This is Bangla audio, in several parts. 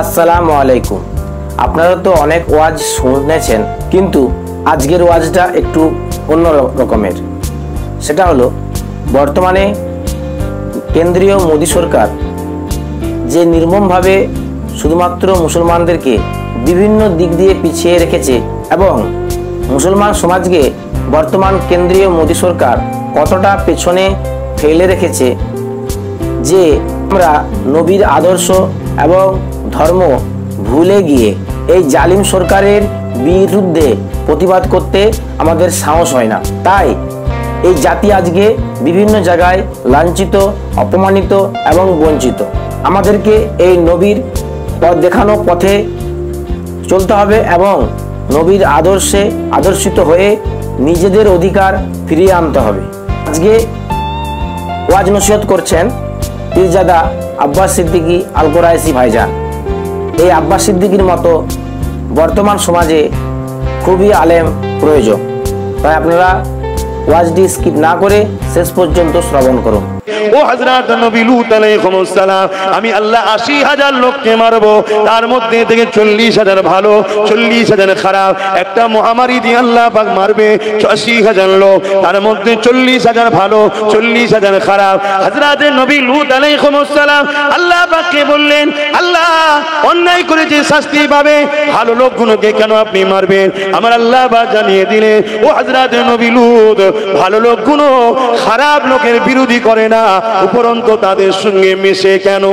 আসসালামু আলাইকুম। আপনারা তো অনেক ওয়াজ শুনেছেন, কিন্তু আজকের ওয়াজটা একটু অন্য রকমের। সেটা হলো, বর্তমানে কেন্দ্রীয় মোদী সরকার যে নির্মমভাবে শুধুমাত্র মুসলমানদেরকে বিভিন্ন দিক দিয়ে পিছিয়ে রেখেছে এবং মুসলমান সমাজকে বর্তমান কেন্দ্রীয় মোদী সরকার কতটা পেছনে ফেলে রেখেছে, যে আমরা নবীর আদর্শ এবং ধর্ম ভুলে গিয়ে এই জালিম সরকারের বিরুদ্ধে প্রতিবাদ করতে আমাদের সাহস হয় না। তাই এই জাতি আজকে বিভিন্ন জায়গায় লাঞ্ছিত, অপমানিত এবং বঞ্চিত। আমাদেরকে এই নবীর পথ দেখানো পথে চলতে হবে এবং নবীর আদর্শে আদর্শিত হয়ে নিজেদের অধিকার ফিরিয়ে আনতে হবে। আজকে ওয়াজ নসিহত করছেন পীরজাদা আব্বাস সিদ্দিকী আল কোরাইশি ভাইজান। এই আব্বাস সিদ্দিকীর মতো বর্তমান সমাজে খুবই আলেম প্রয়োজন। তাই আপনারা ওয়াজটি স্কিপ না করে শেষ পর্যন্ত শ্রবণ করুন। ও হযরত নবী লূত আলাইহিস সালাম, আমি আল্লাহ ৮০,০০০ লোককে মারব, তার মধ্যে থেকে ৪০,০০০ ভালো, ৪০,০০০ খারাপ। একটা মহামারী দিয়ে আল্লাহ পাক মারবে ৮০,০০০ লোক, তার মধ্যে ৪০,০০০ ভালো, ৪০,০০০ খারাপ। হযরত নবী লূত আলাইহিস সালাম আল্লাহ পাককে বললেন, আল্লাহ অন্যায় করেছে শাস্তি পাবে, ভালো লোকগুলোকে কেন আপনি মারবেন? আমার আল্লাহ পাক জানিয়ে দিলেন, ও হযরত নবী লূত, ভালো লোকগুলো খারাপ লোকের বিরোধী করে না, উপরন্তু তাদের সঙ্গে মিশে। কেন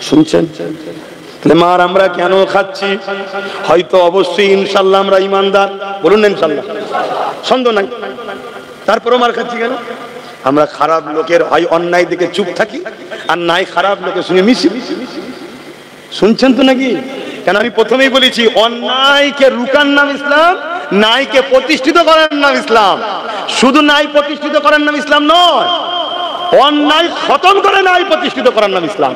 শুনছেন? মার আমরা কেন খাচ্ছি? হয়তো অবশ্যই ইনশাআল্লাহ আমরা ইমানদার, বলুন না ইনশাআল্লাহ, সন্দেহ নাই। তারপরও মার খাচ্ছি কেন? আমরা খারাপ লোকের হয় অন্যায় দিকে চুপ থাকি, আর নাই খারাপ লোকের সঙ্গে মিশি। শুনছেন তো নাকি? কেন আমি প্রথমেই বলেছি, অন্যায়কে রুকার নাম ইসলাম, নাইকে প্রতিষ্ঠিত করার নাম ইসলাম। শুধু নাই প্রতিষ্ঠিত করার নাম ইসলাম নয়, অন্যায় খতম করে নাই প্রতিষ্ঠিত করার নাম ইসলাম।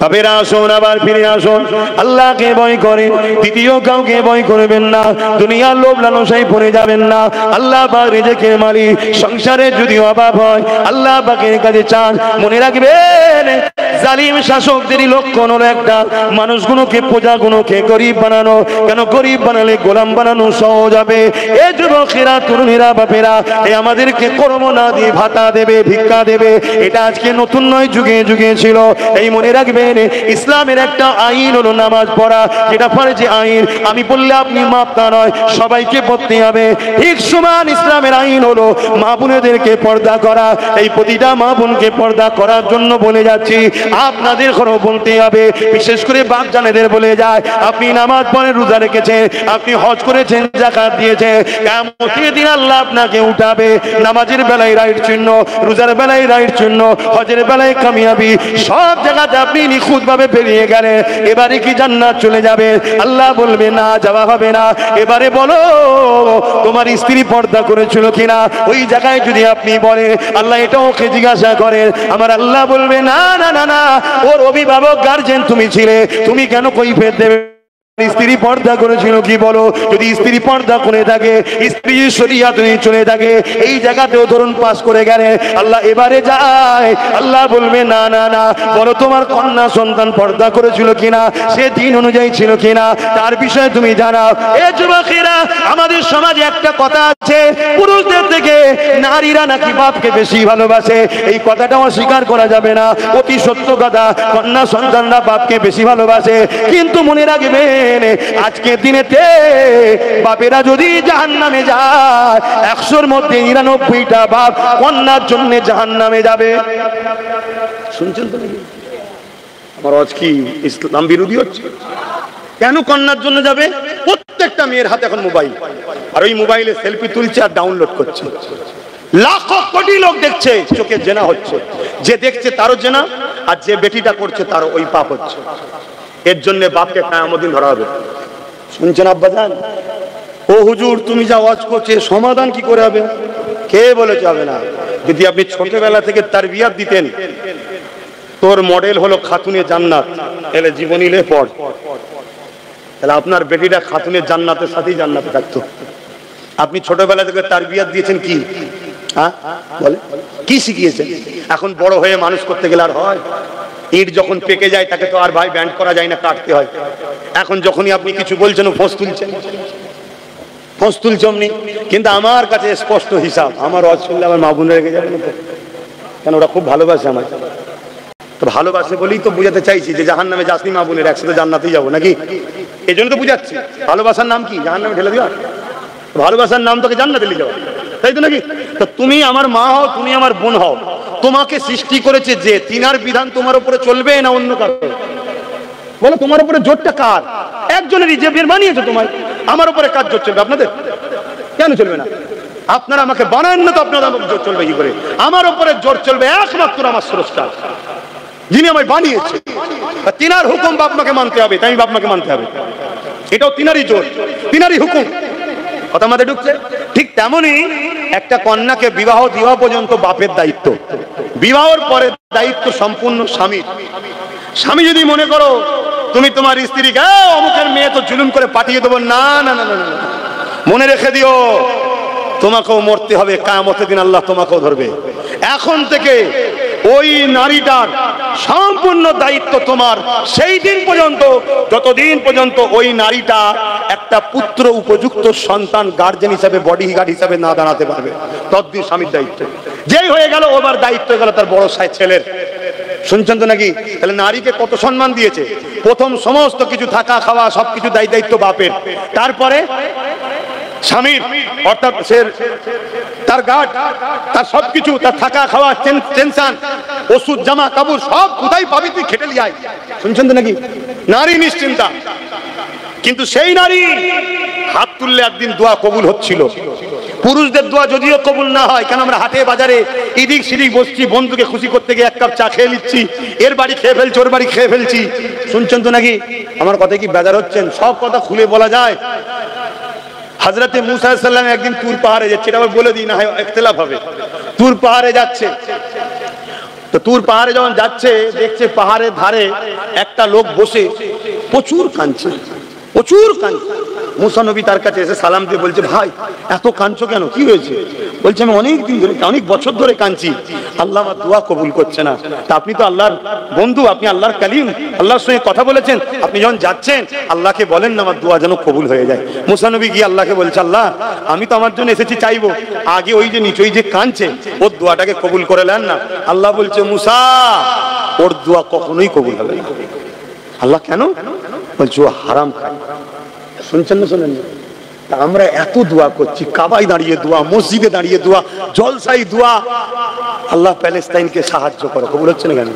বাবেরা আসুন, আবার ফিরে আসুন, আল্লাহকে ভয় করে, দ্বিতীয় কাউকে ভয় করবেন না, দুনিয়ার লোভ লালসায় পড়ে যাবেন না। আল্লাহ পাক রিজিকের মালিক। সংসারে যদি অভাব হয় আল্লাহ পাকের কাছে চান। মনে রাখবেন, জালিম শাসকদেরই লক্ষণ হলো একটা, মানুষগুলোকে, প্রজাগুলোকে গরিব বানানো। কেন গরিব বানালে গোলাম বানানো সহজ হবে। এ যুবকেরা, তরুণীরা, বাপেরা, এ আমাদেরকে কর্ম না দিয়ে ভাতা দেবে, ভিক্ষা দেবে, এটা আজকে নতুন নয়, যুগে যুগে ছিল। এই মনে রাখবেন, ইসলামের একটা আইন হলো নামাজ পড়া, যেটা ফরজ আইন। আমি বললে আপনি মাপ তা নয়, সবাইকে পড়তে হবে। ঠিক সমান ইসলামের আইন হলো মা বোনেদেরকে পর্দা করা। এই প্রতিটা মা বোনকে পর্দা করার জন্য বলে যাচ্ছি, আপনাদের ঘরও বলতে হবে। বিশেষ করে বাপ জানেদের বলে যায়, আপনি নামাজ পড়ে, রোজা রেখেছেন, আপনি হজ করেছেন, যাকাত দিয়েছেন, কিয়ামতের দিন আল্লাহ আপনাকে উঠাবে। নামাজের বেলায় রাইট চিহ্ন, রোজার বেলায় রাইট চিহ্ন, হজের বেলায় কামিয়াবি, সব জায়গাতে আপনি নিখুঁত ভাবে পেরিয়ে গেলেন। এবারে কি জান্নাত চলে যাবে? আল্লাহ বলবে না, যাওয়া হবে না। এবারে বলো, তোমার স্ত্রী পর্দা করেছিল কিনা? ওই জায়গায় যদি আপনি বলেন, আল্লাহ এটা ওকে জিজ্ঞাসা করেন, আমার আল্লাহ বলবে না না না না, ওর অভিভাবক গার্জেন তুমি ছিলে, তুমি কেন কৈফিয়ত দেবে? স্ত্রী পর্দা করেছিল কি বলো? যদি স্ত্রী পর্দা করে থাকে, স্ত্রী শরিয়াত নিয়ে চলে থাকে, এই জায়গাতেও ধরুন পাস করে গেলে, আল্লাহ এবারে যায়, আল্লাহ বলবে না না না, বলো তোমার কন্যা সন্তান পর্দা করেছিল কিনা, সে দিন অনুযায়ী ছিল কিনা, তার বিষয়ে তুমি জানাও। এ যুবকেরা, আমাদের সমাজে একটা কথা আছে, পুরুষদের থেকে নারীরা নাকি বাপকে বেশি ভালোবাসে। এই কথাটা অস্বীকার করা যাবে না, অতি সত্য কথা। কন্যা সন্তানরা বাপকে বেশি ভালোবাসে, কিন্তু মনে রাখবেন, আজকে দিনেতে বাপেরা যদি জাহান্নামে যায়, ১০০-র মধ্যে ৯৯টা বাপ কন্যার জন্য জাহান্নামে যাবে। শুনছেন তো নাকি? আমার আজ কি ইসলাম বিরোধী হচ্ছে? কেন কন্যার জন্য যাবে? প্রত্যেকটা মেয়ের হাতে এখন মোবাইল, আর ওই মোবাইলে সেলফি তুলছে আর ডাউনলোড করছে। লাখো কোটি লোক দেখছে, চোখে জেনা হচ্ছে। যে দেখছে তারও জেনা, আর যে বেটিটা করছে তারও ওই পাপ হচ্ছে। এর জন্য বাপকে কিয়ামত দিন ধরা হবে। শুনছেন আব্বাজান? ও হুজুর, তুমি যা ওয়াজ করছে, সমাধান কি করে হবে? কে বলেছে হবে না? যদি আপনি ছোটবেলা থেকে তারবিয়াত দিতেন, তোর মডেল হলো খাতুনে জান্নাত, এলে জীবনী লে পড়, তাহলে আপনার বেটিটা খাতুনে জান্নাতের সাথেই জান্নাতে থাকতো। আপনি ছোটবেলা থেকে তারবিয়াত দিয়েছেন কি? হ্যাঁ বলে কি শিখিয়েছেন? এখন বড় হয়ে মানুষ করতে গেলে আর হয়? ইট যখন পেকে যায় তাকে তো আর ভাই ব্যান্ড করা যায় না, কাটতে হয়। এখন যখনই আপনি কিছু বলছেন ফোঁস তুলছেন, ফোঁস তুলছমনি। কিন্তু আমার কাছে স্পষ্ট হিসাব, আমার ওয়াজ শুনলে আমার মা বোনের রেগে যাবে না তো? কেন ওরা খুব ভালোবাসে আমার, তো ভালোবাসে বলেই তো বুঝাতে চাইছি যে জাহান্নামে যাসনি মা বোনের, একসাথে জান্নাতেই যাবো নাকি? এই জন্য তো বুঝাচ্ছি। ভালোবাসার নাম কি? জাহান্নামে ঠেলে দেওয়া? ভালোবাসার নাম তোকে জান্নাতে নিয়ে যাওয়া, তাই তো নাকি? তো তুমি আমার মা হও, তুমি আমার বোন হও, তোমাকে সৃষ্টি করেছে যে, তিনার বিধান তোমার উপরে চলবে না অন্য কারো? বলো তোমার উপরে জোরটা কার? একজনেরই, যে বানিয়েছে তোমায়। আমার উপরে কাজ জোর চলবে আপনাদের? কেন চলবে না? আপনারা আমাকে বানান না তো, আপনারা জোর চলবে কি করে? আমার উপরে জোর চলবে একমাত্র আমার স্রষ্টা, যিনি আমায় বানিয়েছে। তিনার হুকুম বাপ মাকে মানতে হবে, তাই বাপ মাকে মানতে হবে। এটাও তিনারই জোর, তিনারই হুকুম। কথা আমাদের ঢুকছে? ঠিক তেমনি একটা কন্যাকে বিবাহ দেওয়া পর্যন্ত বাপের দায়িত্ব, বিবাহের পরে দায়িত্ব সম্পূর্ণ স্বামীর। স্বামী যদি মনে করো তুমি তোমার স্ত্রীকে অমুকের মেয়ে তো জুলুম করে পাঠিয়ে দেবো, না না না না না, মনে রেখে দিও তোমাকেও মরতে হবে, কিয়ামতের দিন আল্লাহ তোমাকেও ধরবে। এখন থেকে ওই নারীটার সম্পূর্ণ দায়িত্ব তোমার, সেই দিন পর্যন্ত, যতদিন পর্যন্ত ওই নারীটা একটা পুত্র উপযুক্ত সন্তান গার্জেন হিসাবে, বডি গার্ড হিসাবে না দাঁড়াতে পারবে, ততদিন স্বামীর দায়িত্ব। যেই হয়ে গেল ওবার দায়িত্ব হয়ে গেল তার বড় সাই ছেলের। শুনছেন তো নাকি? তাহলে নারীকে কত সম্মান দিয়েছে। প্রথম সমস্ত কিছু থাকা খাওয়া সবকিছু দায়িত্ব বাপের, তারপরে স্বামীর, অর্থাৎ সে তার গার্ড, তার সবকিছু, তার থাকা খাওয়া, টেনশন, ওষুধ, জামা কাপড় সব কোথায় পাবি তুই, খেটে লিয়াই। শুনছেন তো নাকি? নারী নিশ্চিন্তা। কিন্তু সেই নারী হাত তুললে একদিন দোয়া কবুল হচ্ছিল। পুরুষদের দোয়া যদিও কবুল না হয়, কেন আমরা হাটে বাজারে এদিক সেদিক বসছি, বন্ধুকে খুশি করতে গিয়ে এক কাপ চা খেয়ে নিচ্ছি, এর বাড়ি খেয়ে ফেলছি, ওর বাড়ি খেয়ে ফেলছি। শুনছেন তো নাকি? আমার কথায় কি বেজার হচ্ছেন? সব কথা খুলে বলা যায়। হযরতে মুসা আলাইহিস সালাম একদিন তুর পাহাড়ে যাচ্ছে, এটা বলে দিই না হয় ইখতিলাফ হবে। তুর পাহাড়ে যাচ্ছে, তো তুর পাহাড়ে যখন যাচ্ছে দেখছে পাহাড়ের ধারে একটা লোক বসে প্রচুর কাঁদছে, প্রচুর কাঁদছে। মুসা নবী তার কাছে এসে সালাম দিয়ে বলছে, ভাই এত কাঁদছো কেন, কি হয়েছে? বলছে আমি অনেক দিন ধরে, অনেক বছর ধরে কাঁদছি, আল্লাহ আমার দোয়া কবুল করছে না। তা আপনি তো আল্লাহর বন্ধু, আপনি আল্লাহর কালিম, আল্লাহর সঙ্গে কথা বলেছেন, আপনি যখন যাচ্ছেন আল্লাহকে বলেন না আমার দোয়া যেন কবুল হয়ে যায়। মুসা নবী গিয়ে আল্লাহকে বলছে, আল্লাহ আমি তো আমার জন্য এসেছি চাইবো, আগে ওই যে নিচে যে কাঁদছে ওর দোয়াটাকে কবুল করে নেন না। আল্লাহ বলছে, মুসা ওর দোয়া কখনোই কবুল হবে না। আল্লাহ কেন? বলছে ও হারাম খায়। শুনছেন না? শোনেন না? আমরা এত দোয়া করছি, কাবায় দাঁড়িয়ে দোয়া, মসজিদে দাঁড়িয়ে দোয়া, জলসাই দোয়া, আল্লাহ প্যালেস্তাইনকে সাহায্য করো, কবুল হচ্ছে না কেন?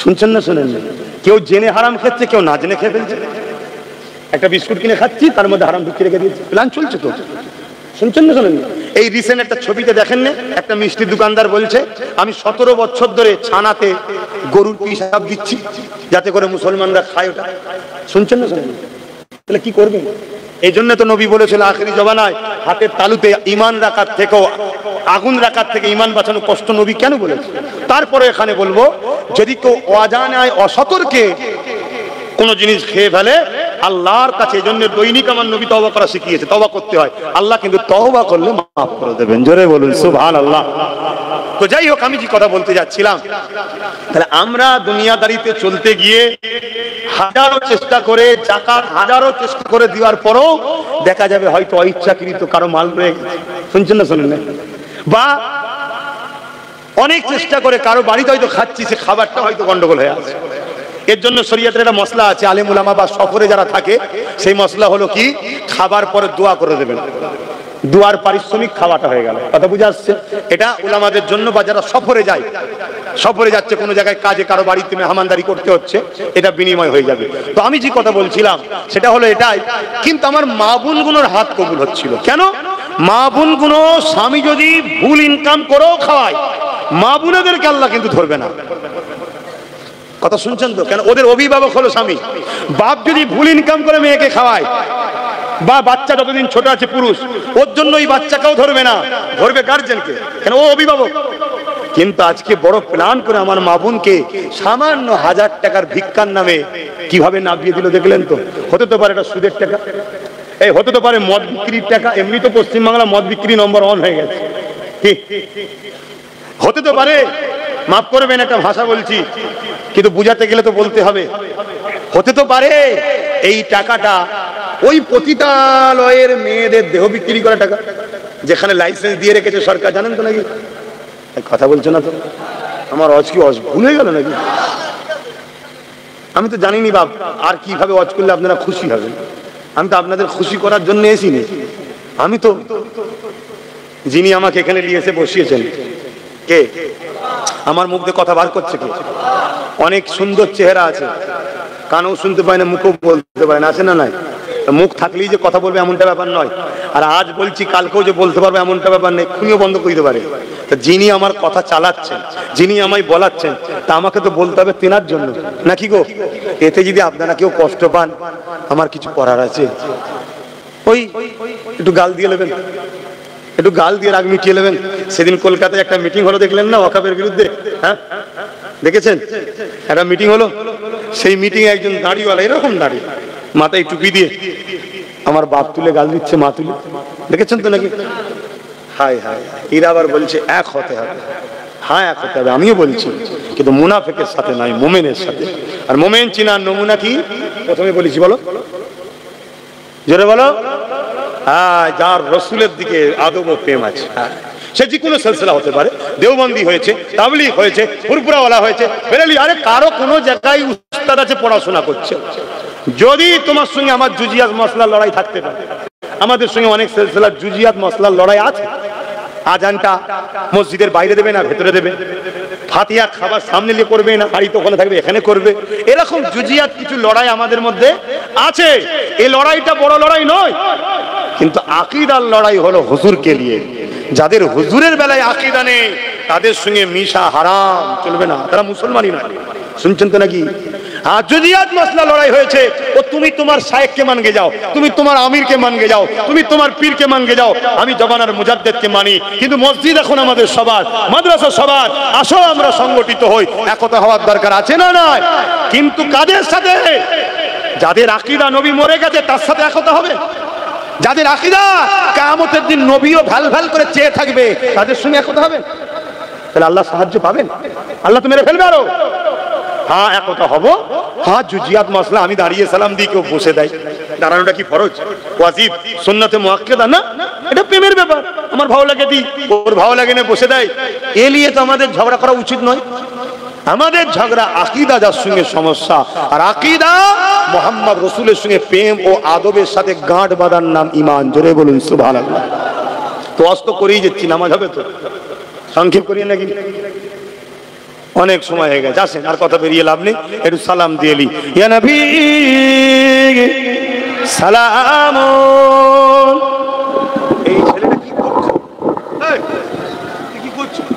শুনছেন না? শোনেন না? কেউ জেনে হারাম খাচ্ছে, কেউ না জেনে খেয়ে ফেলছে। একটা বিস্কুট কিনে খাচ্ছি, তার মধ্যে হারাম ঢুকিয়ে রেখে দিয়েছে, প্ল্যান চলছে তো। শুনছেন না? শোনেন না? এই রিসেন্ট একটা ছবিতে দেখেন না, একটা মিষ্টি দোকানদার বলছে আমি 17 বছর ধরে ছানাতে গরুর পিসাব দিচ্ছি যাতে করে মুসলমানরা খায় ওটা। শুনছেন না? শোনেন? তাহলে কি করবেন? এই জন্য তো নবী বলেছিল আখেরি জমানায় হাতের তালুতে ঈমান রাখার থেকেও, আগুন রাখার থেকে ঈমান বাঁচানো কষ্ট। নবী কেন বলেছে? তারপরে এখানে বলবো, যদি কেউ অজানায় অসতর্কে কোন জিনিস খেয়ে ফেলে আল্লাহর কাছে, এই জন্য দৈনিক আমার নবী তওবা করা শিখিয়েছে, তওবা করতে হয়। আল্লাহ কিন্তু তওবা করলে মাফ করে দেবেন। জোরে বলুন সুবহানাল্লাহ। তো যাই হোক, আমি যে কথা বলতে যাচ্ছিলাম, তাহলে আমরা দুনিয়াদারিতে চলতে গিয়ে হাজারো চেষ্টা করে, জাকাত হাজারো চেষ্টা করে দেওয়ার পরও দেখা যাবে হয়তো অইচ্ছাকৃত কারো মাল রয়ে গেছে। শুনছেন না? শোনেন না? বা অনেক চেষ্টা করে কারো বাড়িতে হয়তো খাচ্ছি, সে খাবারটা হয়তো গন্ডগোল হয়ে আছে। এর জন্য শরীয়তের একটা মসলা আছে, আলেম উলামা বা সফরে যারা থাকে সেই মসলা হলো কি, খাবার পরে দোয়া করে দেবেন, দোয়ার পারিশ্রমিক খাওয়াটা হয়ে গেল। কথা বুঝে আসছে? এটা উলামাদের জন্য, বা যারা সফরে যায়, সফরে যাচ্ছে কোনো জায়গায় কাজে, কারো বাড়িতে মেহমানদারি করতে হচ্ছে, এটা বিনিময় হয়ে যাবে। তো আমি যে কথা বলছিলাম সেটা হলো এটাই, কিন্তু আমার মা বোনগুলোর হাত কবুল হচ্ছিল কেন? মা বোনগুলো স্বামী যদি ভুল ইনকাম করেও খাওয়ায়, মা বোনেদেরকে আল্লাহ কিন্তু ধরবে না। কথা শুনছেন তো? কেন? ওদের অভিভাবক হলো স্বামী। বাপ যদি ভুল ইনকাম করে মেয়েকে খাওয়ায়, বা বাচ্চা যতদিন ছোট আছে পুরুষ, ওর জন্য ওই বাচ্চাকেও ধরবে না, ধরবে গার্জেনকে, কেন ও অভিভাবক। কিন্তু আজকে বড় প্ল্যান করে আমার মা বোনকে সামান্য 1000 টাকার ভিক্ষার নামে কিভাবে নামিয়ে দিল দেখলেন তো? হতে তো পারে এটা সুদের টাকা, এই হতে তো পারে মদ বিক্রির টাকা। এমনি তো পশ্চিমবাংলা মদ বিক্রি নম্বর 1 হয়ে গেছে। হতে তো পারে মাফ করবেন একটা ভাষা বলছি, কিন্তু বুঝাতে গেলে তো বলতে হবে। হতে তো পারে এই টাকাটা ওই পতিতালয়ের মেয়েদের দেহ বিক্রি করা টাকা, যেখানে লাইসেন্স দিয়ে রেখেছে সরকার, জানেন তো নাকি? কথা বলছো না তো, আমার অজ কি ভুল হয়ে গেল নাকি? আমি তো জানিনি বাপ আর কিভাবে ওয়াজ করলে আপনারা খুশি হবেন। আমি তো আপনাদের খুশি করার জন্য এসিনি। আমি তো, যিনি আমাকে এখানে নিয়ে এসে বসিয়েছেন, কে আমার মুখ দিয়ে কথা বার করছে? কে? অনেক সুন্দর চেহারা আছে, কানও শুনতে পায় না, মুখও বলতে পারে না, আছে না নাই? মুখ থাকলেই যে কথা বলবে এমনটা ব্যাপার নয়, আর আজ বলছি কালকেও যে বলতে পারবে এমনটা ব্যাপার নেই, খুনিও বন্ধ করে দিতে পারে। তা যিনি আমার কথা চালাচ্ছেন, যিনি আমায় বলাচ্ছেন, তা আমাকে তো বলতে হবে তেনার জন্য, নাকি গো? এতে যদি আপনারা কেউ কষ্ট পান, আমার কিছু করার আছে? ওই একটু গাল দিয়ে নেবেন, একটু গাল দিয়ে রাগ মিটিয়ে নেবেন। সেদিন কলকাতায় একটা মিটিং হলো, দেখলেন না? ওয়াকাফের বিরুদ্ধে, হ্যাঁ দেখেছেন? একটা মিটিং হলো, সেই মিটিং এ একজন দাড়িওয়ালা, এরকম দাড়ি, মাথায় টুপি দিয়ে আমার বাপ তুলে গাল দিচ্ছে, মা তুলে, দেখেছেন তো নাকি? হায় হায়, এরা আবার বলছে এক হতে হবে। হ্যাঁ এক হতে হবে, আমিও বলছি, কিন্তু মুনাফিকের সাথে নয়, মোমেনের সাথে। আর মোমেন চিনার নমুনা কি? প্রথমে বলেছি, বলো জোরে বলো। হ্যাঁ, যার রসুলের দিকে আদব ও প্রেম আছে, সে যে কোনো সিলসিলা হতে পারে, দেওবন্দি হয়েছে, তাবলীগ হয়েছে, ফুরফুরাওয়ালা হয়েছে, বেরেলি, আরে কারো কোনো জায়গায় উস্তাদ আছে, পড়াশোনা করছে। যদি তোমার সঙ্গে আমার জুজিয়াত মসলার লড়াই থাকতে পারে, আমাদের সঙ্গে অনেক সিলসিলার জুজিয়াত মসলার লড়াই আছে। আজানটা মসজিদের বাইরে দেবে না ভেতরে দেবে, ফাতিহা খাবার সামনে নিয়ে করবে না বাড়িতে ওখানে থাকবে এখানে করবে, এরকম জুজিয়াত কিছু লড়াই আমাদের মধ্যে আছে। এই লড়াইটা বড় লড়াই নয়, কিন্তু আকীদার লড়াই হলো হুজুরকে নিয়ে। যাদের হুজুরের বেলায় আকীদা নেই, তাদের সঙ্গে মিশা হারাম, চলবে না, তারা মুসলমানই নয়। শুনছেন তো নাকি? জুজিয়াত মাসলা লড়াই হয়েছে, ও তুমি তোমার শায়েখকে মানগে যাও, তুমি তোমার আমিরকে মানগে যাও, তুমি তোমার পীরকে মানগে যাও, আমি জমানার মুজাদ্দেদকে মানি। কিন্তু মসজিদ এখন আমাদের সবার, মাদ্রাসা সবার। আসো আমরা সংগঠিত হই, একতা হওয়ার দরকার আছে না নয়? কিন্তু কাদের সাথে? যাদের আকীদা নবী মরে গেছে তার সাথে একতা হবে। যাদের আকীদা কিয়ামতের দিন নবীও ভাল ভাল করে চেয়ে থাকবে, তাদের সঙ্গে একতা হবে। তাহলে আল্লাহ সাহায্য পাবেন? আল্লাহ তো মেরে ফেলবে আরো। হ্যাঁ একতা হব। হ্যাঁ জুজিয়াত মাসলা আমি দাঁড়িয়ে সালাম দিই, কেউ বসে দেয়, দাঁড়ানোটা কি ফরজ, ওয়াজিব, সুন্নাতে মুআক্কাদা না? এটা প্রেমের ব্যাপার, আমার ভালো লাগে দিই, ওর ভালো লাগে না বসে দেয়। এ নিয়ে তো আমাদের ঝগড়া করা উচিত নয়। আমাদের ঝগড়া আকীদা যার সঙ্গে সমস্যা, আর আকীদা মুহাম্মদ রাসূলের সঙ্গে প্রেম ও আদবের সাথে গাঁট বাঁধার নাম ঈমান। জোরে বলুন সুবহানাল্লাহ। তো অস্ত করেই যাচ্ছি, নামাজ হবে তো, সংক্ষেপ করি নাকি? অনেক সময় হয়ে গেছে, আসেন আর কথা বেরিয়ে লাভ নেই, একটু সালাম দিয়ে লি। ইয়া নবী সালাম। এই ছেলেটা কি করছে? তুই কি করছিস?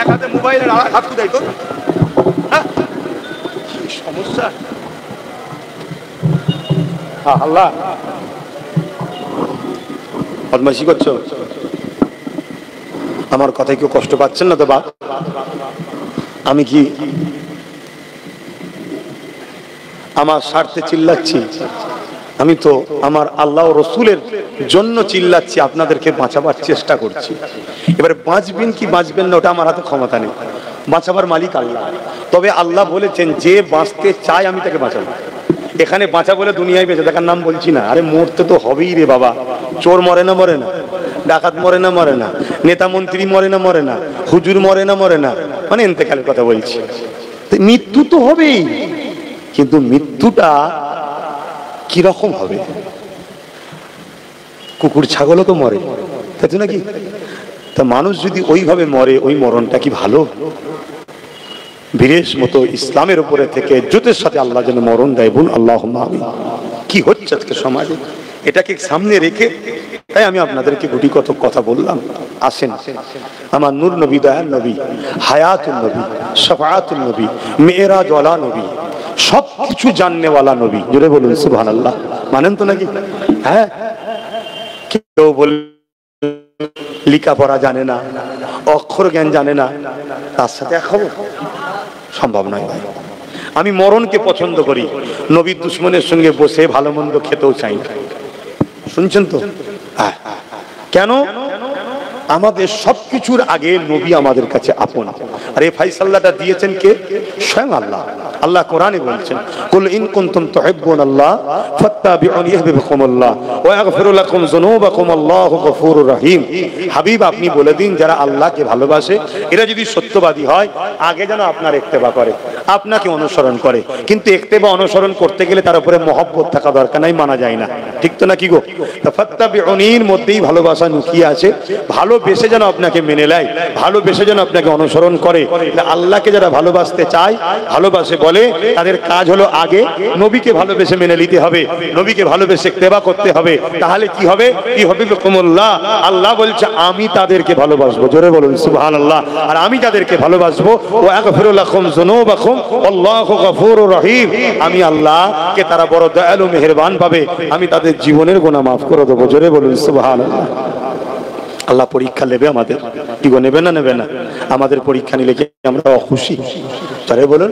এক হাতে মোবাইলের আর হাত কোথায় তো? কি সমস্যা? আল্লাহ, বদমাইশি করছো? আমার কথায় কেউ কষ্ট পাচ্ছেন না তো বাপ? আমি কি আমার স্বার্থে চিল্লাচ্ছি? আমি তো আমার আল্লাহ ও রসুলের জন্য চিল্লাচ্ছি, আপনাদেরকে বাঁচাবার চেষ্টা করছি। এবারে বাঁচবেন কি বাঁচবেন না ওটা আমার হাতে ক্ষমতা নেই, বাঁচাবার মালিক আল্লাহ। তবে আল্লাহ বলেছেন যে বাঁচতে চায় আমি তাকে বাঁচাবো। এখানে বাঁচা বলে দুনিয়ায় বেঁচে থাকার নাম বলছি না। আরে মরতে তো হবেই রে বাবা। চোর মরে না মরে না, ডাকাত মরে না মরে না, নেতা মন্ত্রী মরে না মরে না, হুজুর মরে না মরে না, মানে ইন্তেকালের কথা বলছি। মৃত্যু তো হবেই, কিন্তু মৃত্যুটা কিরকম হবে? কুকুর ছাগলও তো মরে, তাই তো নাকি? তা মানুষ যদি ওইভাবে মরে, ওই মরণটা কি ভালো? বীরের মতো ইসলামের উপরে থেকে ইজ্জতের সাথে আল্লাহ যেন মরণ দেয়, বল আল্লাহুম্মা আমিন। কি হচ্ছে আজকে সমাজে, এটাকে সামনে রেখে তাই আমি আপনাদেরকে গুটি কত কথা বললাম। আসেন, আমার নূর নবী, দয়ার নবী, হায়াতুল নবী, শাফাআতুল নবী, মেরাজওয়ালা নবী, সব কিছু জাননেওয়ালা নবী। জোরে বলুন সুবহানাল্লাহ। মানেন তো নাকি? হ্যাঁ, কেউ বল লেখাপড়া জানে না, অক্ষর জ্ঞান জানে না, তার সাথে এক হবো? সম্ভব নয় ভাই। আমি মরণকে পছন্দ করি, নবীর দুশ্মনের সঙ্গে বসে ভালো মন্দ খেতেও চাই না। শুনছেন তো? কেন? আমাদের সবকিছুর আগে নবী আমাদের কাছে আপন। আর এই ফায়সালাটা দিয়েছেন কে? স্বয়ং আল্লাহ। আল্লাহ কোরআনে বলছেন, কুল ইন কুনতুম তুহিব্বুনাল্লাহ ফাত্তাবিউনি ইউহিব্বুকুমুল্লাহ ওয়া ইয়াগফিরু লাকুম যুনুবাকুম আল্লাহু গফুরুর রহিম। হাবিব, আপনি বলে দিন যারা আল্লাহকে ভালোবাসে এরা যদি সত্যবাদী হয় আগে যেন আপনার ইত্তেবা করে, আপনাকে অনুসরণ করে। কিন্তু ইত্তেবা অনুসরণ করতে গেলে তার উপরে মহব্বত থাকা দরকার, নাই মানা যায় না। ঠিক তো নাকি গো? ফাত্তাবিউনির মধ্যেই ভালোবাসা লুকিয়ে আছে। ভালোবেসে যেন আপনাকে মেনে নেয়, ভালোবেসে যেন আপনাকে অনুসরণ করে। আল্লাহকে যারা ভালোবাসতে চায়, ভালোবাসে বলে, তাদের কাজ হলো আগে নবীকে ভালোবেসে মেনে নিতে হবে, নবীকে ভালোবেসে ইত্তেবা করতে হবে। তাহলে কি হবে? কি হবে? আল্লাহ বলছে আমি তাদেরকে ভালোবাসবো, জোরে বলুন সুবহানাল্লাহ। আর আমি তাদেরকে ভালোবাসবো, ওয়া আগফিরু লাকুম যুনুবাকুম আল্লাহু গফুরুর রহিম। আমি আল্লাহকে তারা বড় দয়ালু মেহেরবান পাবে, আমি তাদের জীবনের গুনাহ মাফ করে দেবো, জোরে বলুন সুবহানাল্লাহ। আল্লাহ পরীক্ষা নেবে আমাদের, কি গো নেবে না নেবে না? আমাদের পরীক্ষা নিলে কি আমরা অখুশি? তারে বলুন,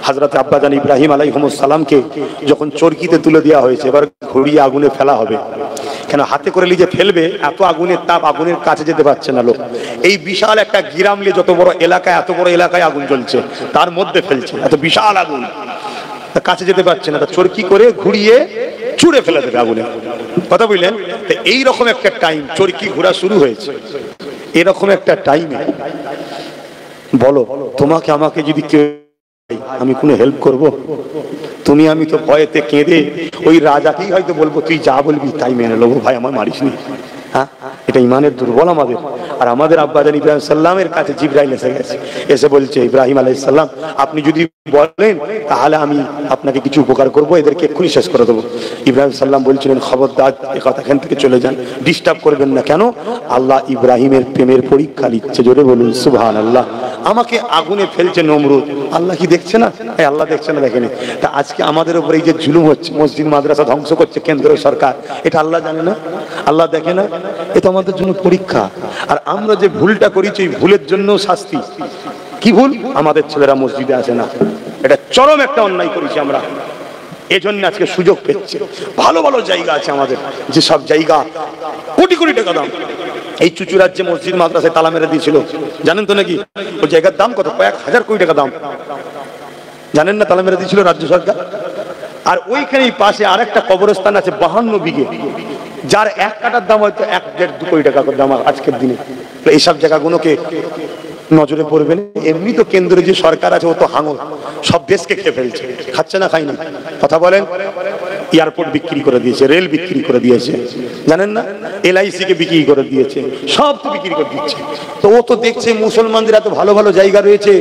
হযরত আব্বাজান ইব্রাহিম আলাইহিস সালামকে যখন চরকিতে তুলে দেওয়া হয়েছে, এবার ঘুরিয়ে আগুনে ফেলা হবে, কেন হাতে করে লিজে ফেলবে, এত আগুনের তাপ, আগুনের কাছে যেতে পারছে না লোক। এই বিশাল একটা গিরাম নিয়ে যত বড় এলাকায়, এত বড় এলাকায় আগুন জ্বলছে, তার মধ্যে ফেলছে, এত বিশাল আগুন, কাছে যেতে পারছে না, তা চরকি করে ঘুরিয়ে ছুঁড়ে ফেলে দেবে আগুনে। কথা বুঝলেন? এইরকম একটা টাইম, চরকি ঘোরা শুরু হয়েছে, এরকম একটা টাইমে বলো তোমাকে আমাকে যদি কেউ, আমি কোনো হেল্প করব? তুমি আমি তো ভয়েতে কেঁদে ওই রাজাকেই হয়তো বলবো তুই যা বলবি তাই মেনে নেবো, ভাই আমার মারিসনি। হ্যাঁ, এটা ইমানের দুর্বল আমাদের। আর আমাদের আব্বাজান ইব্রাহিম সাল্লামের কাছে জিবরাইল এসে গেছে, এসে বলছে ইব্রাহিম আলাইহিস সালাম আপনি যদি বলেন তাহলে আমি আপনাকে কিছু উপকার করবো, এদেরকে এক্ষুনি শেষ করে দেবো। ইব্রাহিম সাল্লাম বলছিলেন খবরদার এ কথা এখান থেকে চলে যান, ডিস্টার্ব করবেন না। কেন? আল্লাহ ইব্রাহিমের প্রেমের পরীক্ষা নিচ্ছে, জোরে বলুন সুবহানাল্লাহ। আমাকে আগুনে ফেলছে নমরুদ, আল্লাহ কি দেখছে না? আল্লাহ দেখছে না, দেখেনি? তা আজকে আমাদের উপরে এই যে জুলুম হচ্ছে, মসজিদ মাদ্রাসা ধ্বংস করছে কেন্দ্র সরকার, এটা আল্লাহ জানে না? আল্লাহ দেখে না? এটা আমাদের জন্য পরীক্ষা। আর আমরা যে ভুলটা করেছি, এই ভুলের জন্য শাস্তি। কি ভুল? আমাদের ছেলেরা মসজিদে আসে না, এটা চরম একটা অন্যায় করেছি আমরা। এজন্য আজকে সুযোগ পেচ্ছে। ভালো ভালো জায়গা আছে আমাদের, যে সব জায়গা কোটি কোটি টাকা দাম। এই চুচুড়ার যে মসজিদ মাদ্রাসায় তালা মেরে দিয়েছিল, জানেন তো নাকি? ওই জায়গার দাম কত? কয়েক হাজার কোটি টাকা দাম, জানেন না? তালা মেরে দিয়েছিল রাজ্য সরকার। আর ওইখানেই পাশে আরেকটা কবরস্থান আছে 52 বিঘে, যার এক কাটার দাম হয়তো 1-1.5-2 কোটি টাকা দাম আজকের দিনে। এইসব জায়গাগুলোকে নজরে পড়বেন। এমনি তো কেন্দ্রে যে সরকার আছে ও তো হাঙর, সব দেশকে খেয়ে ফেলছে, খাচ্ছে না খায়নি? কথা বলেন। এয়ারপোর্ট বিক্রি করে দিয়েছে, রেল বিক্রি করে দিয়েছে, জানেন না? LIC কে বিক্রি করে দিয়েছে, সব তো বিক্রি করে দিচ্ছে। তো ও তো দেখছে মুসলমানদের এত ভালো ভালো জায়গা রয়েছে,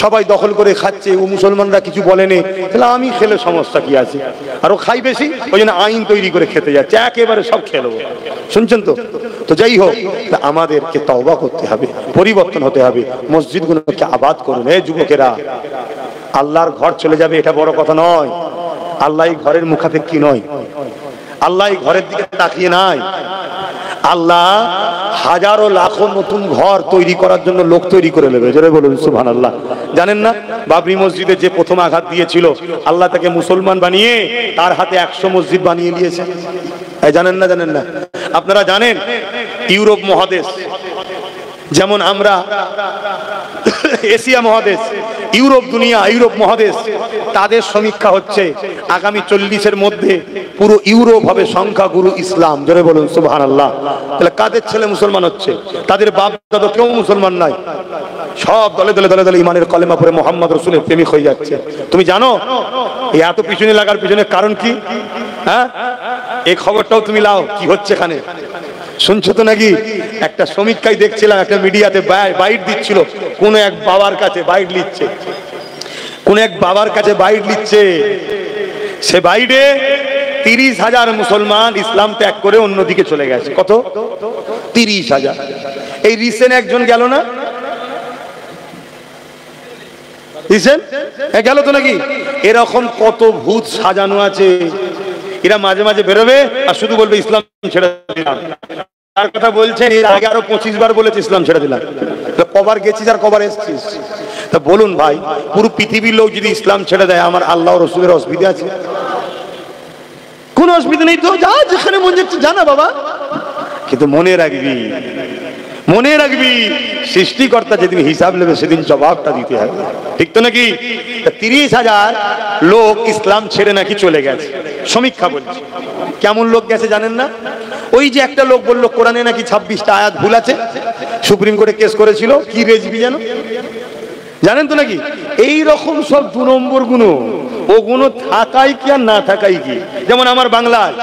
সবাই দখল করে খাচ্ছে, ও মুসলমানরা কিছু বলেনি, তাহলে আমি খেলে সমস্যা কি আছে? আর ও খাই বেশি, ওই জন্য আইন তৈরি করে খেতে যাচ্ছে, একেবারে সব খেলো। শুনছেন তো? তো যাই হোক, আমাদেরকে তওবা করতে হবে, পরিবর্তন হতে হবে, মসজিদগুলোকে আবাদ করুন। এই যুবকেরা, আল্লাহর ঘর চলে যাবে এটা বড় কথা নয়, আল্লাহ এই ঘরের মুখাপেক্ষী নয়, আল্লাহ এই ঘরের দিকে তাকিয়ে নাই। আল্লাহ হাজারো লাখো নতুন ঘর তৈরি করার জন্য লোক তৈরি করে নেবে, জোরে বলুন সুবহানাল্লাহ। জানেন না বাবরি মসজিদে যে প্রথম আঘাত দিয়েছিল, আল্লাহ তাকে মুসলমান বানিয়ে তার হাতে 100 মসজিদ বানিয়ে দিয়েছে। জানেন না? জানেন না? আপনারা জানেন ইউরোপ মহাদেশ, যেমন আমরা এশিয়া মহাদেশ, ইউরোপ দুনিয়া, ইউরোপ মহাদেশ, তাদের সমীক্ষা হচ্ছে আগামী 40-এর মধ্যে পুরো ইউরোপ হবে সংখ্যাগুরু ইসলাম, জোরে বলুন সুবহানাল্লাহ। তাহলে কাদের ছেলে মুসলমান হচ্ছে? তাদের বাপ দাদা কেউ মুসলমান নাই, সব দলে দলে দলে দলে ইমানের কলেমা পড়ে মুহাম্মদ রাসূলের প্রেমিক হয়ে যাচ্ছে। তুমি জানো এই এত পিছনে লাগার পিছনে কারণ কি? হ্যাঁ, এই খবরটাও তুমি লাও, কি হচ্ছে এখানে শুনছো তো নাকি? একটা সমীক্ষায় দেখছিলাম, একটা মিডিয়াতে বাইট দিচ্ছিল, কোন এক বাবার কাছে বাইট লিখছে, কোন এক বাবার কাছে বাইট লিখছে, সে বাইটে 30,000 মুসলমান ইসলাম ত্যাগ করে অন্যদিকে চলে গেছে। কত? 30,000। এই রিসেন্ট একজন গেল না, গেল তো নাকি? এরকম কত ভূত সাজানো আছে, এরা মাঝে মাঝে বেরোবে আর শুধু বলবে ইসলাম ছেড়ে দিলাম। তার কথা বলছেন এর আগে আরো 25 বার বলেছে ইসলাম ছেড়ে দিলাম। কবার গেছিস আর কবার এসছিস? তা বলুন ভাই, পুরো পৃথিবীর লোক যদি ইসলাম ছেড়ে দেয়, আমার আল্লাহ রসুলের অসুবিধা আছে? কোন অসুবিধা নেই তো, যা যেখানে মন যাচ্ছে জানা বাবা। কিন্তু মনে রাখবি মনে রাখবি সৃষ্টিকর্তা যেদিন হিসাব নেবে সেদিন জবাবটা দিতে হবে, ঠিক তো নাকি? 30,000 লোক ইসলাম ছেড়ে নাকি চলে গেছে, সমীক্ষা বলছে। কেমন লোক গেছে জানেন না? ওই যে একটা লোক বললো কোরআনে নাকি 26টা আয়াত ভুল আছে, সুপ্রিম কোর্টে কেস করেছিল, কি রেজবি যেন, জানেন তো নাকি? এই রকম সব 2 নম্বর গুণ, ও গুণ থাকাই কি আর না থাকাই কি। যেমন আমার বাংলায়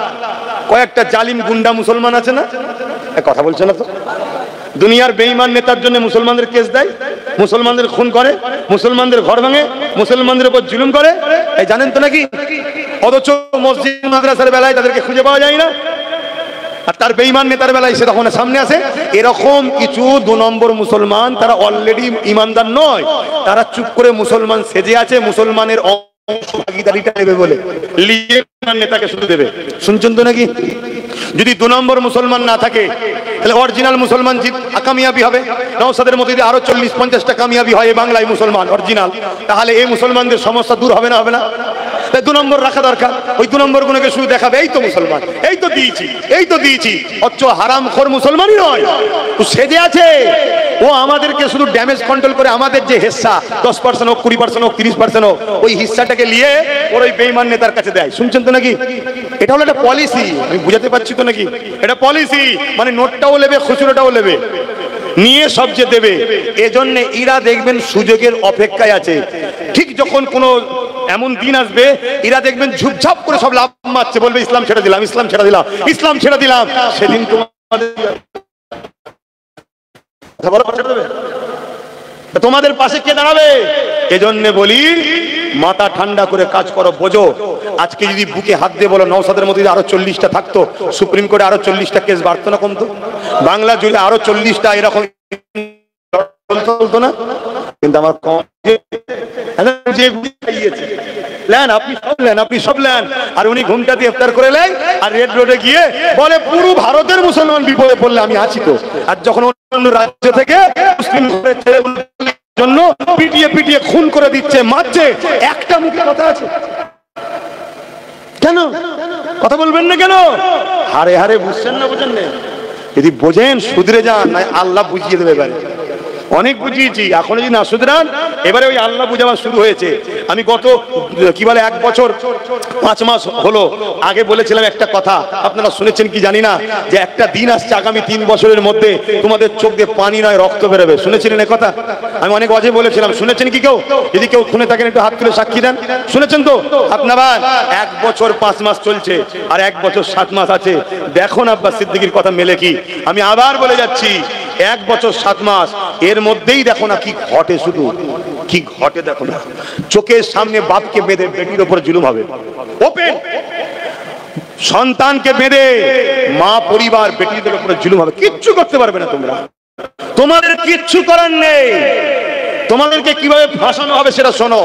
কয়েকটা জালিম গুন্ডা মুসলমান আছে না, কথা বলছে না তো, দুনিয়ার বেঈমান নেতার জন্য মুসলমানদের কেস দেয়, মুসলমানদের খুন করে, মুসলমানদের ঘর ভাঙে, মুসলমানদের উপর জুলুম করে, এই জানেন তো নাকি? অথচ মসজিদ মাদ্রাসার বেলায় তাদেরকে খুঁজে পাওয়া যায় না, আর তার বেঈমান নেতার বেলায় সে তখন সামনে আসে। এরকম কিছু 2 নম্বর মুসলমান, তারা অলরেডি ইমানদার নয়, তারা চুপ করে মুসলমান সেজে আছে, মুসলমানের ভাগীদারিটা নেবে বলে নেতাকে শুধু দেবে। শুনছেন তো নাকি? যদি 2 নম্বর মুসলমান না থাকে তাহলে অরিজিনাল মুসলমান কামিয়াবি হবে। নওশাদের মধ্যে যদি আরো 40-50টা কামিয়াবি হয় বাংলায় মুসলমান অরিজিনাল, তাহলে এই মুসলমানদের সমস্যা দূর হবে না? হবে না? 2 নম্বর রাখা দরকার। ওই 2 নম্বর গুলোকে শুধু দেখাবে, এই তো মুসলমান, এই তো দিয়েছি, এই তো দিয়েছি, অথচ হারামখোর মুসলমানই নয়, ও সেজে আছে। ও আমাদেরকে শুধু ড্যামেজ কন্ট্রোল করে, আমাদের যে হিস্সা 10% হোক, 20% হোক, 30% হোক, ওই হিস্সাটাকে নিয়ে ওর ওই বেঈমান নেতার কাছে দেয়। শুনছেন তো নাকি? এটা হলো একটা পলিসি, আমি বুঝাতে পারছি তো নাকি? এটা পলিসি, মানে নোটটাও নেবে, খুচরোটাও নেবে, নিয়ে সবচেয়ে দেবে। এজন্য এরা দেখবেন সুযোগের অপেক্ষায় আছে। ঠিক যখন কোনো এমন দিন আসবে, এরা দেখবেন ঝুপঝাপ করে সব লাভ মারছে, বলবে ইসলাম ছেড়ে দিলাম, ইসলাম ছেড়ে দিলাম, ইসলাম ছেড়ে দিলাম। সেদিন তোমাদের পাশে কে দাঁড়াবে? এজন্য বলি মাথা ঠান্ডা করে কাজ করো, বোঝো। আজকে যদি বুকে হাত দিয়ে বলো নওশাদের মধ্যে আরো 40টা থাকতো, সুপ্রিম কোর্টে আরো 40টা কেস বাড়তো না, কমতো? বাংলা জুড়ে আরো 40টা এরকম চলতো না? কিন্তু আমার কম আপনি সব লেন, আর উনি ঘুমটা দিয়ে ইফতার করে নেন, আর রেড রোডে গিয়ে বলে পুরো ভারতের মুসলমান বিপদে পড়লে আমি আছি তো। আর যখন অন্য রাজ্য থেকে মুসলিম জন্য পিটিয়ে পিটিয়ে খুন করে দিচ্ছে, মারছে, একটা মুখে কথা আছে কেন? কথা বলবেন না কেন? হারে হারে বুঝছেন না, বোঝেন না? যদি বোঝেন শুধরে যান, না আল্লাহ বুঝিয়ে দেবে। এবারে অনেক বুঝিয়েছি, এখন যদি না শুধরান, এবারে ওই আল্লাহ বুঝাবার শুরু হয়েছে। আমি গত 1 বছর 5 মাস হলো আগে বলেছিলাম একটা কথা, আপনারা শুনেছেন কি জানি না, যে একটা দিন আসছে আগামী 3 বছরের মধ্যে তোমাদের চোখ দিয়ে পানি নয় রক্ত বেরোবে। শুনেছিলেন এই কথা? আমি অনেক অজে বলেছিলাম, শুনেছেন কি কেউ? যদি কেউ শুনে থাকেন একটু হাত তুলে সাক্ষী দেন। শুনেছেন তো আপনারা? 1 বছর 5 মাস চলছে, আর 1 বছর 7 মাস আছে। দেখুন আব্বাস সিদ্দিকীর কথা মেলে কি? আমি আবার বলে যাচ্ছি, 1 বছর 7 মাস এর মধ্যেই দেখো না কি ঘটে, শুধু কি ঘটে দেখো না। চোখের সামনে বাপকে বেঁধে বেটির উপর জুলুম হবে, ওপেন। সন্তানকে বেঁধে মা পরিবার বেটিদের উপর জুলুম হবে, কিচ্ছু করতে পারবে না তোমরা, তোমাদের কিচ্ছু করার নেই। তোমাদেরকে কিভাবে ফাঁসানো হবে সেটা শোনো।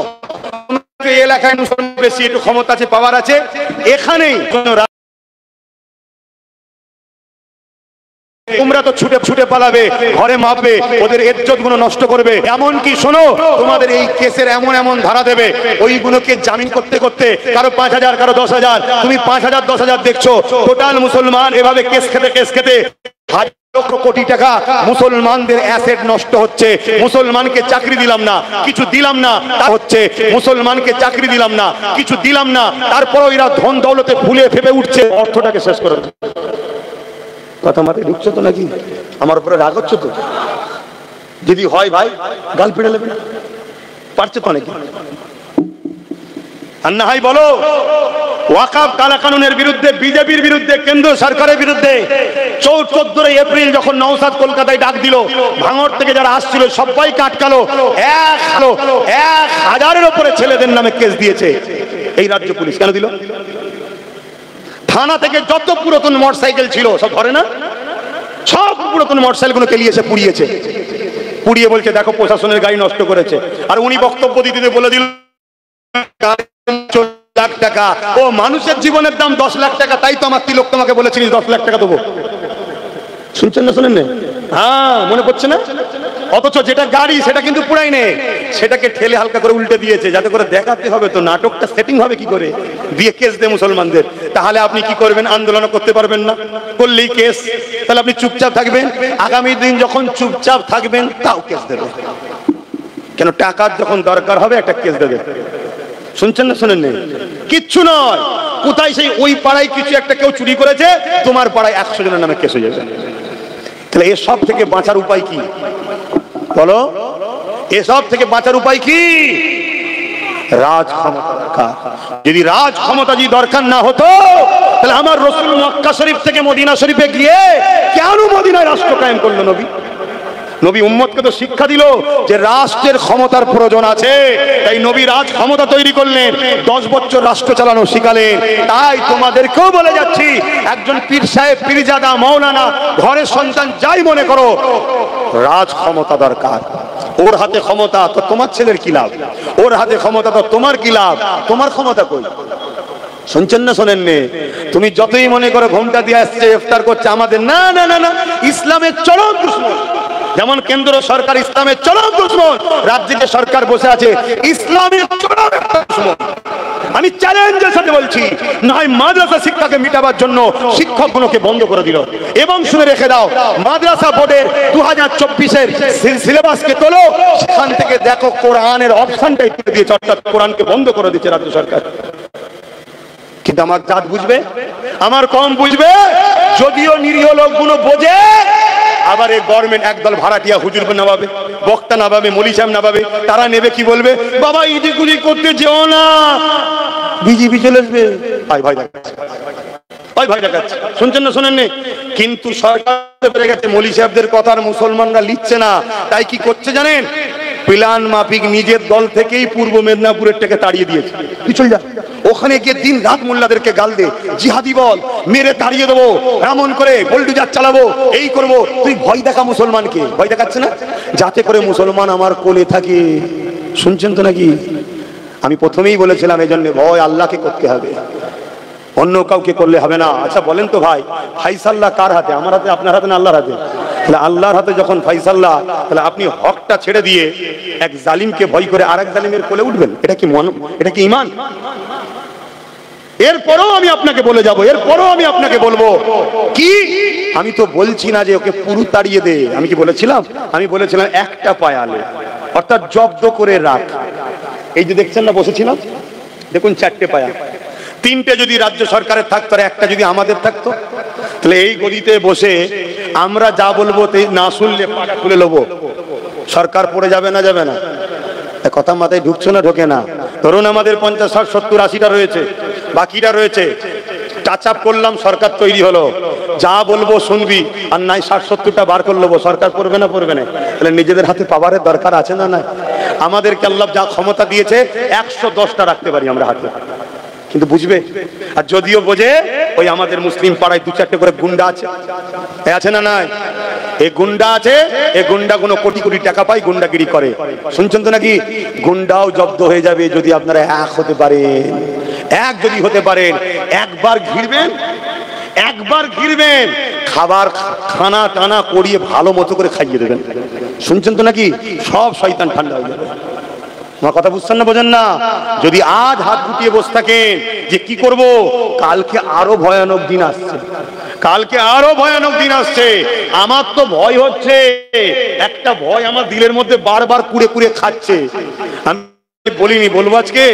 এই এলাকায় মুসলমান বেশি, একটু ক্ষমতা আছে, পাওয়ার আছে, এখানেই তোমরা তো ছুটে ছুটে পালাবে, ঘরে মাপবে, ওদের ইজ্জত গুলো নষ্ট করবে। এমন কি শোনো, তোমাদের এই কেসের এমন এমন ধারা দেবে, ওইগুলোকে জামিন করতে করতে কারো 5,000, কারো 10,000, তুমি 5,000 10,000 দেখছো। টোটাল মুসলমান এভাবে কেস খেতে লক্ষ কোটি টাকা মুসলমানদের অ্যাসেট নষ্ট হচ্ছে। মুসলমানকে চাকরি দিলাম না, কিছু দিলাম না, তা হচ্ছে মুসলমানকে চাকরি দিলাম না, কিছু দিলাম না, তারপরও এরা ধন দৌলতে ফুলে ফেপে উঠছে, অর্থটাকে শেষ করে। কথা মাথায় ঢুকছো তো নাকি? আমার উপরে রাগ হচ্ছে তো? যদি হয় ভাই গাল পেড়ে নেবেন, পারছে তো নাকি? আর না হয় বলো ওয়াকফ কালা কানুনের বিরুদ্ধে, বিজেপির বিরুদ্ধে, কেন্দ্র সরকারের বিরুদ্ধে 14 এপ্রিল যখন নওশাদ কলকাতায় ডাক দিল, ভাঙড় থেকে যারা আসছিল সবাইকে আটকালো। 1,000-এর উপরে ছেলেদের নামে কেস দিয়েছে এই রাজ্য পুলিশ। কেন দিল? থানা থেকে যত পুরাতন মোটরসাইকেল ছিল সব ধরে না, সব পুরাতন মোটরসাইকেল গুলো কেলিয়েছে, পুড়িয়েছে। পুড়িয়ে বলছে দেখো প্রশাসনের গাড়ি নষ্ট করেছে। আর উনি বক্তব্য দিতে বলে দিল 4 লাখ টাকা। ও মানুষের জীবনের দাম 10 লাখ টাকা, তাই তো আমার তিলক তোমাকে বলেছিস 10 লাখ টাকা দেবো। শুনছেন না? শোনেন না? হ্যাঁ, মনে পড়ছে না? অথচ যেটা গাড়ি সেটা কিন্তু পুরাই নেই, সেটাকে ঠেলে হালকা করে উল্টে দিয়েছে যাতে করে দেখাতে হবে তো নাটকটা সেটিং হবে কি করে, দিয়ে কেস দেয় মুসলমানদের। তাহলে আপনি কি করবেন? আন্দোলন করতে পারবেন না, করলেই কেস। তাহলে আপনি চুপচাপ থাকবেন, আগামী দিন যখন চুপচাপ থাকবেন তাও কেস দেবে। কেন? টাকার যখন দরকার হবে একটা কেস দেবে। শুনছেন না শোনেন? নেই কিচ্ছু নয়। কোথায় সেই ওই পাড়ায় কিছু একটা কেউ চুরি করেছে, তোমার পাড়ায় 100 জনের নামে কেস হয়ে যাবে। তাহলে এসব থেকে বাঁচার উপায় কি বলো? এসব থেকে বাঁচার উপায় কি? রাজ ক্ষমতা দরকার। যদি রাজ ক্ষমতা যদি দরকার না হতো তাহলে আমার রাসূল মক্কা শরীফ থেকে মদিনা শরীফে গিয়ে কেন মদিনায় রাষ্ট্র কায়েম করলো নবী? নবী উম্মতকে তো শিক্ষা দিল যে রাষ্ট্রের ক্ষমতার প্রয়োজন আছে, তাই নবী রাজ ক্ষমতা তৈরি করলেন, 10 বছর রাষ্ট্র চালানো শিখালেন। তাই তোমাদেরকেও বলে যাচ্ছি, একজন পীর সাহেব, পীরজাদা, মাওলানা, ঘরের সন্তান যাই মনে করো, রাজ ক্ষমতা দরকার। ওর হাতে ক্ষমতা তো তোমার ছেলের কি লাভ? ওর হাতে ক্ষমতা তো তোমার কি লাভ? তোমার ক্ষমতা কই? শুনছেন না শোনেন? নে তুমি যতই মনে করো ঘোমটা দিয়ে আসছে, ইফতার করছে আমাদের, না না না না, ইসলামের চরম দুশমন। যেমন কেন্দ্র সরকার ইসলামের চরম দুশমন, রাজ্যে যে সরকার বসে আছে ইসলামের চরম দুশমন। আমি চ্যালেঞ্জের সাথে বলছি, নয় মাদ্রাসা শিক্ষাকে মিটাবার জন্য শিক্ষকগুলোকে বন্ধ করে দিল। এবং শুনে রেখে দাও, মাদ্রাসা বোর্ডের 2024-এর সিলেবাসকে তোলো, সেখান থেকে দেখো কোরআনের অপশনটাই তুলে দিয়েছে, অর্থাৎ কোরআনকে বন্ধ করে দিচ্ছে রাজ্য সরকার। কিন্তু আমার জাত বুঝবে, আমার কম বুঝবে, যদিও নিরীহ লোকগুলো বোঝে। আবার এই গভর্নমেন্ট একদল ভাড়াটিয়া হুজুর নামাবে, বক্তা নামাবে, মৌলী সাহেব নামাবে, তারা নেবে কি বলবে? বাবা ইদিগুলি করতে যেও না, বিজেপি চলে আসবে। ভয় দেখাচ্ছে, ভয় দেখাচ্ছে। শুনছেন না শোনেননি? কিন্তু সরকার পেরে গেছে মৌলী সাহেবদের কথা আর মুসলমানরা লিখছে না। তাই কি করছে জানেন? প্ল্যান মাফিক নিজের দল থেকেই পূর্ব মেদিনীপুরের থেকে তাড়িয়ে দিয়েছে। তুই চল যা, ওখানে গিয়ে দিন রাত মোল্লাদেরকে গাল দে, জিহাদি বল, মেরে তাড়িয়ে দেবো, এমন করে বুলডোজার চালাবো, এই করব। তুই ভয় দেখা মুসলমানকে, ভয় দেখাচ্ছে না, যাতে করে মুসলমান আমার কোলে থাকে। শুনছেন তো নাকি? আমি প্রথমেই বলেছিলাম এই জন্য ভয় আল্লাহকে করতে হবে, অন্য কাউকে করলে হবে না। আচ্ছা বলেন তো ভাই, ফাইসাল্লাহ কার হাতে? আমার হাতে, আপনার হাতে না আল্লাহর হাতে? তাহলে আল্লাহর হাতে যখন ফাইসাল্লাহ, তাহলে আপনি হকটা ছেড়ে দিয়ে এক জালিমকে ভয় করে আরেক জালিমের কোলে উঠবেন? এটা কি মন? এটা কি ঈমান? এরপরও আমি আপনাকে বলে যাব, এরপরও আমি আপনাকে বলবো কি, আমি তো বলছি না যে ওকে পুরো তাড়িয়ে দে। আমি কি বলেছিলাম? আমি বলেছিলাম একটা পায়ালে, অর্থাৎ জব্দ করে রাখ। এই যে দেখছেন না বসেছিলাম, দেখুন 4টে পায়া, 3টে যদি রাজ্য সরকারের থাকতো আর একটা যদি আমাদের থাকতো, তাহলে এই গদিতে বসে আমরা যা বলবো না শুনলে পাটা খুলে নেবো। সরকার পড়ে যাবে না? যাবে না? কথা মাথায় ঢুকছে না? ঢোকে না? ধরুন আমাদের 50, 60, 70, 80টা রয়েছে, বাকিটা রয়েছে, টাচ আপ করলাম, সরকার তৈরি হলো, যা বলবো শুনবি, আর নাই 60-70টা বার করে নেবো। সরকার পড়বে না? পড়বে না? তাহলে নিজেদের হাতে পাওয়ারের দরকার আছে না? না, আমাদেরকে আল্লাহ যা ক্ষমতা দিয়েছে 110টা রাখতে পারি আমরা হাতে, কিন্তু বুঝবে। আর যদিও বোঝে, ওই আমাদের মুসলিম পাড়ায় 2-4টে করে গুন্ডা আছে, আছে না? নাই? এই গুন্ডা আছে, এই গুন্ডাগুলো কোটি কোটি টাকা পায়, গুন্ডাগিরি করে। শুনছেন তো নাকি? গুন্ডাও জব্দ হয়ে যাবে যদি আপনারা এক হতে পারেন। এক যদি হতে পারেন, একবার ঘিরবেন, খাবার খানা টানা করিয়ে ভালো মতো করে খাইয়ে দেবেন। শুনছেন তো নাকি? সব শয়তান ঠান্ডা হয়ে যাবে। আমার কথা বুঝছেন না? বোঝেন না? যদি আজ হাত গুটিয়ে বসে থাকেন যে কি করব, কালকে আরো ভয়ানক দিন আসছে, কালকে আরো ভয়ানক দিন আসছে। আমার তো ভয় হচ্ছে, একটা ভয় আমার দিলের মধ্যে বারবার কুড়ে কুড়ে খাচ্ছে। আমি বলিনি, বলবো আজকে।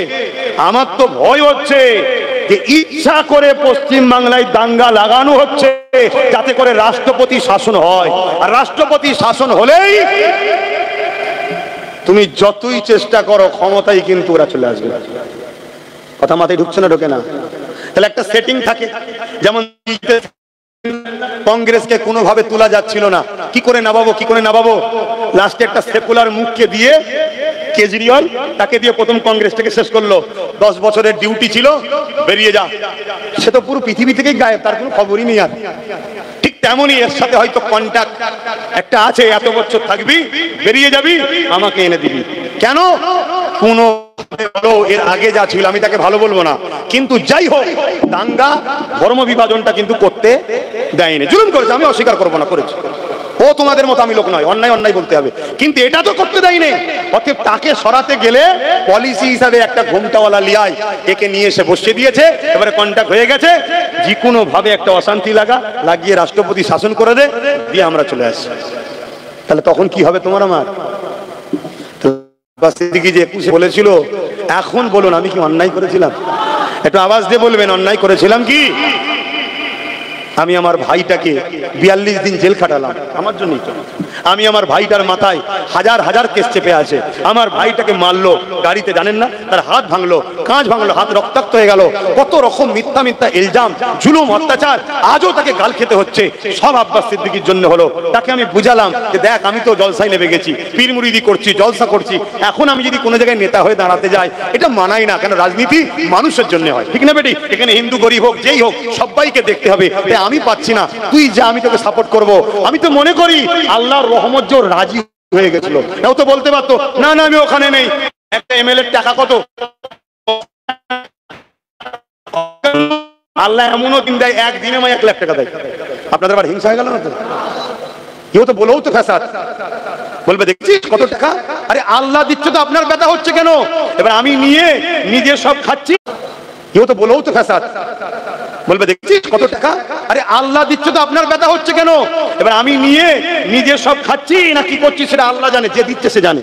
আমার তো ভয় হচ্ছে যে ইচ্ছা করে পশ্চিম বাংলায় দাঙ্গা লাগানো হচ্ছে যাতে করে রাষ্ট্রপতি শাসন হয়, আর রাষ্ট্রপতি শাসন হলেই তুমি যতই চেষ্টা করো ক্ষমতায় কিন্তু ওরা চলে আসবে। কথা মাথায় ঢুকছে না? ঢোকে না? তাহলে একটা সেটিং থাকে, যেমন কংগ্রেসকে কোনোভাবে তোলা যাচ্ছিল না, কি করে নামাবো, লাস্টে একটা সেকুলার মুখকে দিয়ে কেজরিওয়াল, তাকে দিয়ে প্রথম কংগ্রেসটাকে শেষ করলো। 10 বছরের ডিউটি ছিল, বেরিয়ে যা। সে তো পুরো পৃথিবী থেকেই গায়েব, তার কোনো খবরই নেই আর। ঠিক তেমনই এর সাথে হয়তো কন্ট্যাক্ট একটা আছে, এত বছর থাকবি, বেরিয়ে যাবি, আমাকে এনে দিবি। কেন? কোনো এর আগে যা ছিল আমি তাকে ভালো বলবো না, কিন্তু যাই হোক দাঙ্গা ধর্ম বিভাজনটা কিন্তু করতে দেয়নি। জুলুম করেছে, আমি অস্বীকার করবো না, করেছে। ও তোমাদের মতো আমি লোক নয়, অন্যায় অন্যায় বলতে হবে, কিন্তু এটা তো করতে দেয়নি। অতএব তাকে সরাতে গেলে পলিসি হিসাবে একটা ঘোমটাওয়ালা লিয়াই একে নিয়ে এসে বসিয়ে দিয়েছে। এবারে কন্ট্যাক্ট হয়ে গেছে, যে কোনো ভাবে একটা অশান্তি লাগিয়ে রাষ্ট্রপতি শাসন করে দে, দিয়ে আমরা চলে আসি। তাহলে তখন কি হবে তোমার আমার? সিদ্দিকী যে 21 বলেছিল, এখন বলুন আমি কি অন্যায় করেছিলাম? একটু আওয়াজ দিয়ে বলবেন, অন্যায় করেছিলাম কি? আমি আমার ভাইটাকে 42 দিন জেল খাটালাম আমার জন্যই তো। আমি আমার ভাইটার মাথায় হাজার হাজার কেস চেপে আছে। আমার ভাইটাকে মারলো গাড়িতে, জানেন না, তার হাত ভাঙলো, কাঁচ ভাঙলো, হাত রক্তাক্ত হয়ে গেল। কত রকম মিথ্যা মিথ্যা ইলজাম, জুলুম, অত্যাচার, আজও তাকে গাল খেতে হচ্ছে। সব আব্বাস সিদ্দিকীর জন্য হলো। তাকে আমি বুঝালাম যে দেখ, আমি তো জলসায় নেমে গেছি, পীর মুরিদি করছি, জলসা করছি, এখন আমি যদি কোনো জায়গায় নেতা হয়ে দাঁড়াতে যাই, এটা মানাই না। কেন? রাজনীতি মানুষের জন্য হয়, ঠিক না বেটি? এখানে হিন্দু গরিব হোক, যেই হোক, সবাইকে দেখতে হবে। আমি পাচ্ছি না, তুই যা, আমি তোকে সাপোর্ট করব। আমি তো মনে করি আল্লাহর রহমত জোর রাজি হয়ে গেছিল। এও তো বলতে পারতো না না আমি ওখানে নেই। একটা এমএলএর টাকা কত? আল্লাহ এমনও দিন দেয়, একদিনে 1 লাখ টাকা দেয়। আপনাদের আবার হিংসা হয়ে গেল না তো? কেউ তো বলেও তো ফ্যাসাদ বলবে, দেখছিস কত টাকা? আরে আল্লাহ দিচ্ছে তো, আপনার ব্যথা হচ্ছে কেন? এবার আমি নিয়ে নিজে সব খাচ্ছি। কেউ তো বলেও তো ফ্যাসাদ বলবে, দেখছিস কত টাকা? আরে আল্লাহ দিচ্ছে তো, আপনার ব্যথা হচ্ছে কেন? এবার আমি নিয়ে নিজে সব খাচ্ছি না কি করছি সেটা আল্লাহ জানে, যে দিচ্ছে সে জানে।